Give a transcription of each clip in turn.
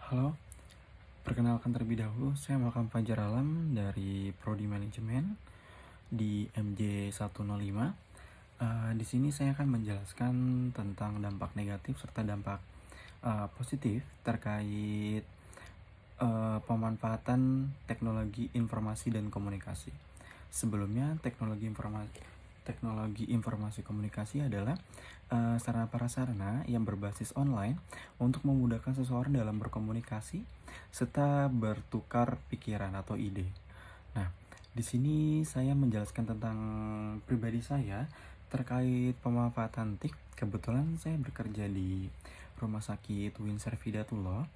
Halo, perkenalkan terlebih dahulu, saya Malcolm Fajar Alam dari Prodi Manajemen di MJ105. Di sini saya akan menjelaskan tentang dampak negatif serta dampak positif terkait pemanfaatan teknologi informasi dan komunikasi. Sebelumnya, teknologi informasi komunikasi adalah sarana prasarana yang berbasis online untuk memudahkan seseorang dalam berkomunikasi serta bertukar pikiran atau ide. Nah, di sini saya menjelaskan tentang pribadi saya terkait pemanfaatan TIK. Kebetulan saya bekerja di Rumah Sakit Windsor Fidatullah,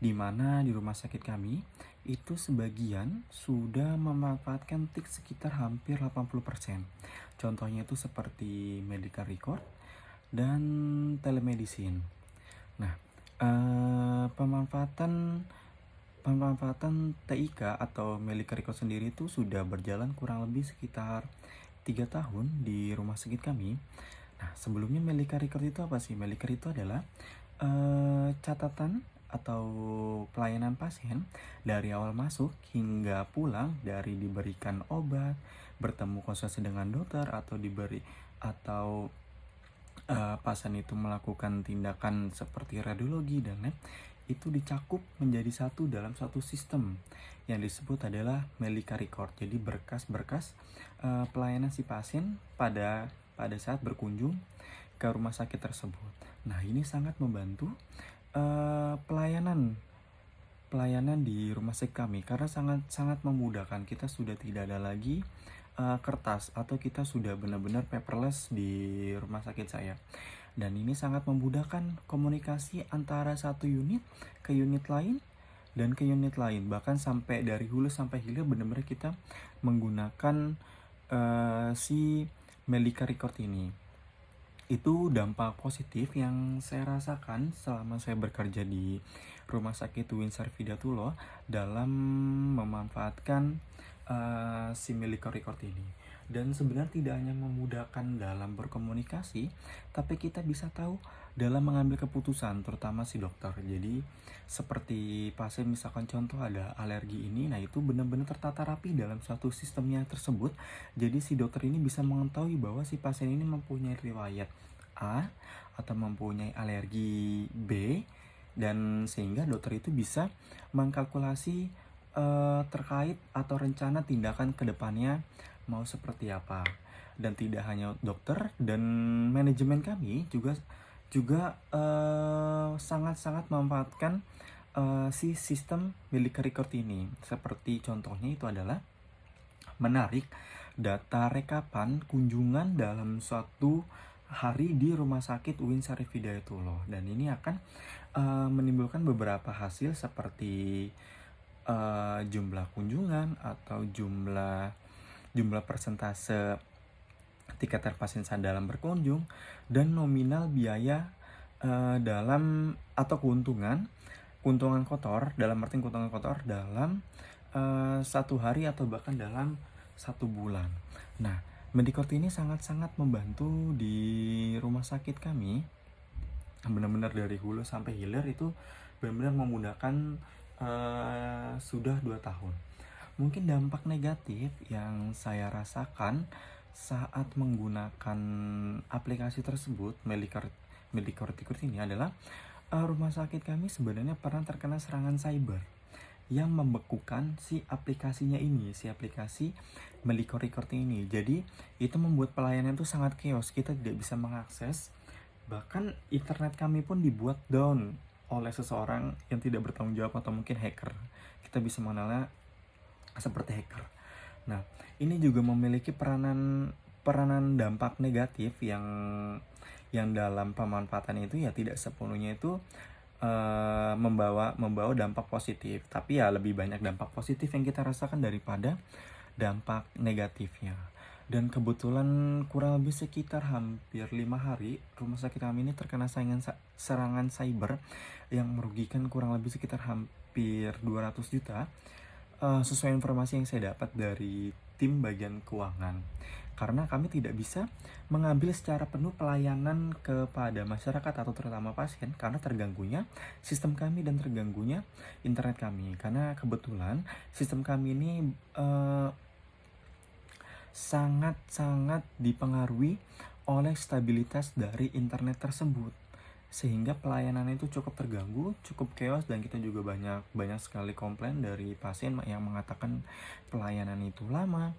di mana di rumah sakit kami itu sebagian sudah memanfaatkan TIK sekitar hampir 80%. Contohnya itu seperti medical record dan telemedicine. Nah, pemanfaatan TIK atau medical record sendiri itu sudah berjalan kurang lebih sekitar 3 tahun di rumah sakit kami. Nah, sebelumnya medical record itu apa sih? Medical itu adalah catatan atau pelayanan pasien dari awal masuk hingga pulang, dari diberikan obat, bertemu konsultasi dengan dokter, atau pasien itu melakukan tindakan seperti radiologi dan lab, itu dicakup menjadi satu dalam satu sistem yang disebut adalah medical record. Jadi berkas-berkas pelayanan si pasien pada saat berkunjung ke rumah sakit tersebut. Nah, ini sangat membantu pelayanan di rumah sakit kami karena sangat memudahkan. Kita sudah tidak ada lagi kertas atau kita sudah benar-benar paperless di rumah sakit saya. Dan ini sangat memudahkan komunikasi antara satu unit ke unit lain dan ke unit lain, bahkan sampai dari hulu sampai hilir benar-benar kita menggunakan si medical record ini. Itu dampak positif yang saya rasakan selama saya bekerja di Rumah Sakit Windsor Fidatullah dalam memanfaatkan si medical record ini. Dan sebenarnya tidak hanya memudahkan dalam berkomunikasi, tapi kita bisa tahu dalam mengambil keputusan, terutama si dokter. Jadi seperti pasien misalkan contoh ada alergi ini, nah itu benar-benar tertata rapi dalam suatu sistemnya tersebut. Jadi si dokter ini bisa mengetahui bahwa si pasien ini mempunyai riwayat A atau mempunyai alergi B, dan sehingga dokter itu bisa mengkalkulasi terkait atau rencana tindakan kedepannya mau seperti apa. Dan tidak hanya dokter, dan manajemen kami juga sangat-sangat memanfaatkan si sistem medical record ini. Seperti contohnya itu adalah menarik data rekapan kunjungan dalam suatu hari di Rumah Sakit Windsor Fidatullah, dan ini akan menimbulkan beberapa hasil seperti jumlah kunjungan atau jumlah persentase tiket terpasien dalam berkunjung, dan nominal biaya dalam atau keuntungan kotor, dalam arti keuntungan kotor dalam satu hari atau bahkan dalam satu bulan. Nah, Medicort ini sangat-sangat membantu di rumah sakit kami, benar-benar dari hulu sampai hilir itu benar-benar memudahkan sudah 2 tahun. Mungkin dampak negatif yang saya rasakan saat menggunakan aplikasi tersebut, Medicort ini adalah rumah sakit kami sebenarnya pernah terkena serangan cyber yang membekukan si aplikasinya ini, si aplikasi Medicort ini. Jadi itu membuat pelayanan itu sangat chaos, kita tidak bisa mengakses. Bahkan internet kami pun dibuat down oleh seseorang yang tidak bertanggung jawab atau mungkin hacker. Kita bisa mengenalnya seperti hacker. Nah, ini juga memiliki peranan dampak negatif yang dalam pemanfaatan itu ya tidak sepenuhnya itu membawa dampak positif, tapi ya lebih banyak dampak positif yang kita rasakan daripada dampak negatifnya. Dan kebetulan kurang lebih sekitar hampir 5 hari rumah sakit kami ini terkena serangan cyber yang merugikan kurang lebih sekitar hampir 200 juta. Sesuai informasi yang saya dapat dari tim bagian keuangan. Karena kami tidak bisa mengambil secara penuh pelayanan kepada masyarakat atau terutama pasien karena terganggunya sistem kami dan terganggunya internet kami. Karena kebetulan sistem kami ini sangat-sangat dipengaruhi oleh stabilitas dari internet tersebut. Sehingga pelayanan itu cukup terganggu, cukup chaos, dan kita juga banyak sekali komplain dari pasien yang mengatakan pelayanan itu lama,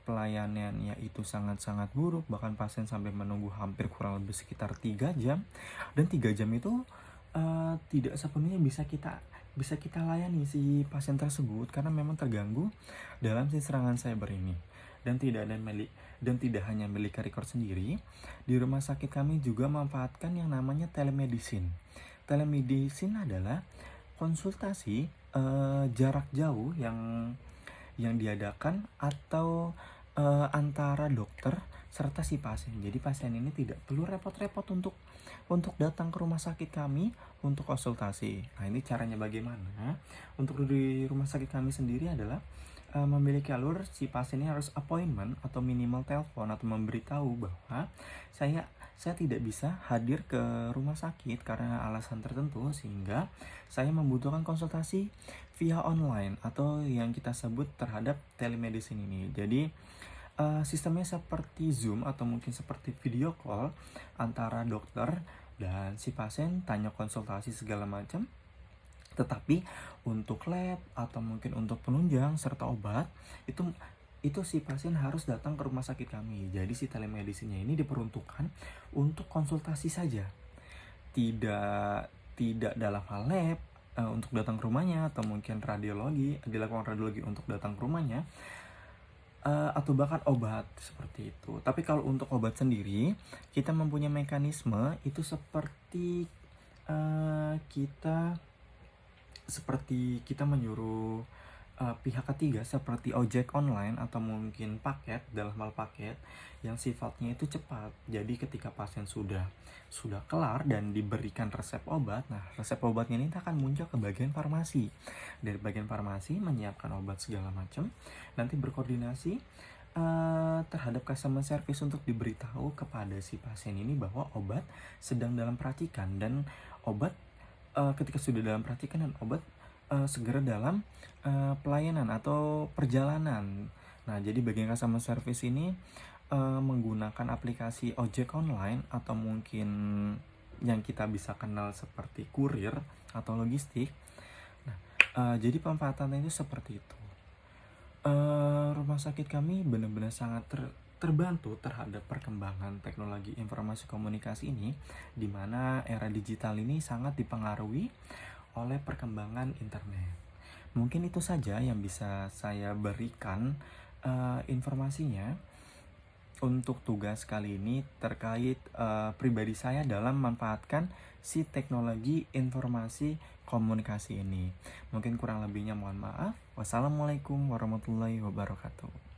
pelayanannya itu sangat-sangat buruk, bahkan pasien sampai menunggu hampir kurang lebih sekitar 3 jam. Dan 3 jam itu tidak sepenuhnya bisa kita layani si pasien tersebut karena memang terganggu dalam si serangan cyber ini. Dan tidak hanya milik record sendiri, di rumah sakit kami juga memanfaatkan yang namanya telemedicine. Telemedicine adalah konsultasi jarak jauh yang diadakan atau antara dokter serta si pasien. Jadi pasien ini tidak perlu repot-repot untuk datang ke rumah sakit kami untuk konsultasi. Nah, ini caranya bagaimana? Untuk di rumah sakit kami sendiri adalah memiliki alur si pasien ini harus appointment atau minimal telepon atau memberitahu bahwa saya tidak bisa hadir ke rumah sakit karena alasan tertentu, sehingga saya membutuhkan konsultasi via online atau yang kita sebut terhadap telemedicine ini. Jadi sistemnya seperti Zoom atau mungkin seperti video call antara dokter dan si pasien, tanya konsultasi segala macam. Tetapi untuk lab atau mungkin untuk penunjang serta obat itu si pasien harus datang ke rumah sakit kami. Jadi si telemedicine-nya ini diperuntukkan untuk konsultasi saja. Tidak dalam hal lab untuk datang ke rumahnya, atau mungkin dilakukan radiologi untuk datang ke rumahnya, atau bahkan obat seperti itu. Tapi kalau untuk obat sendiri, kita mempunyai mekanisme itu seperti kita menyuruh pihak ketiga seperti ojek online atau mungkin paket, dalam hal paket yang sifatnya itu cepat. Jadi ketika pasien sudah kelar dan diberikan resep obat, nah resep obatnya ini akan muncul ke bagian farmasi. Dari bagian farmasi menyiapkan obat segala macam, nanti berkoordinasi terhadap customer service untuk diberitahu kepada si pasien ini bahwa obat sedang dalam peracikan, dan obat ketika sudah dalam perhatikan dan obat segera dalam pelayanan atau perjalanan. Nah, jadi bagian customer service ini menggunakan aplikasi ojek online atau mungkin yang kita bisa kenal seperti kurir atau logistik. Nah, jadi pemanfaatannya itu seperti itu. Rumah sakit kami benar-benar sangat terbantu terhadap perkembangan teknologi informasi komunikasi ini, di mana era digital ini sangat dipengaruhi oleh perkembangan internet. Mungkin itu saja yang bisa saya berikan informasinya untuk tugas kali ini terkait pribadi saya dalam memanfaatkan si teknologi informasi komunikasi ini. Mungkin kurang lebihnya mohon maaf. Wassalamualaikum warahmatullahi wabarakatuh.